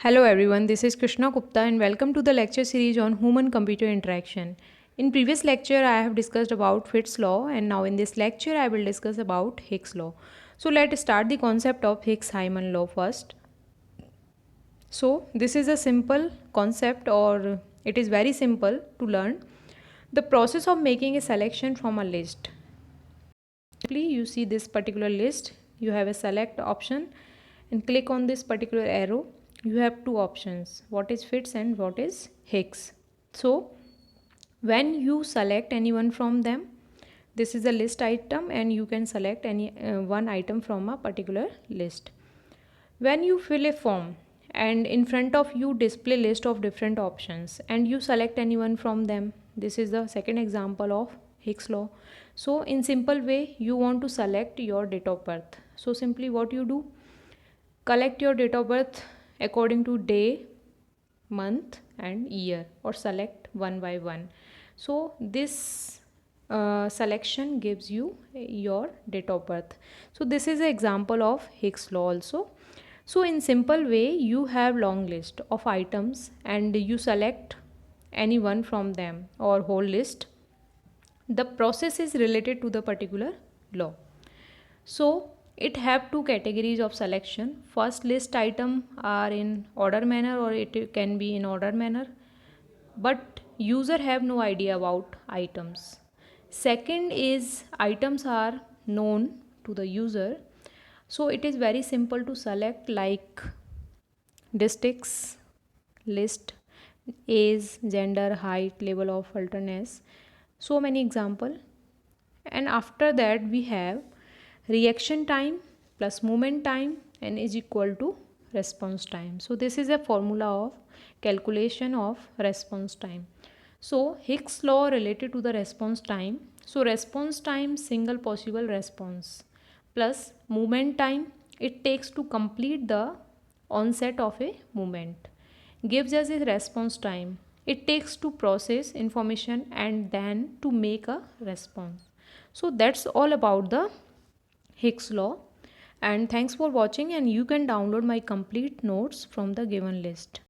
Hello everyone, this is Krishna Gupta and welcome to the lecture series on human-computer interaction. In previous lecture, I have discussed about Fitts law and now in this lecture, I will discuss about Hicks law. So let's start the concept of Hicks-Hyman law first. So this is a simple concept or it is very simple to learn. The process of making a selection from a list. Simply you see this particular list, you have a select option and click on this particular arrow. You have two options, what is Fitts and what is Hicks. So when you select anyone from them, this is a list item and you can select any one item from a particular list. When you fill a form and in front of you display list of different options and you select anyone from them, this is the second example of Hicks law. So in simple way, you want to select your date of birth. So simply what you do, collect your date of birth according to day, month and year or select one by one. So this selection gives you your date of birth. So this is an example of Hicks law also. So in simple way, you have long list of items and you select any one from them or whole list. The process is related to the particular law. So it have two categories of selection. First list item are in order manner or it can be in order manner, but user have no idea about items. Second is items are known to the user. So it is very simple to select like districts, list, age, gender, height, level of alertness. So many example. And after that we have reaction time plus movement time and is equal to response time. So this is a formula of calculation of response time. So Hicks law related to the response time. So response time, single possible response, plus movement time, it takes to complete the onset of a movement, gives us a response time. It takes to process information and then to make a response. So that's all about the Hicks law. And thanks for watching, and you can download my complete notes from the given list.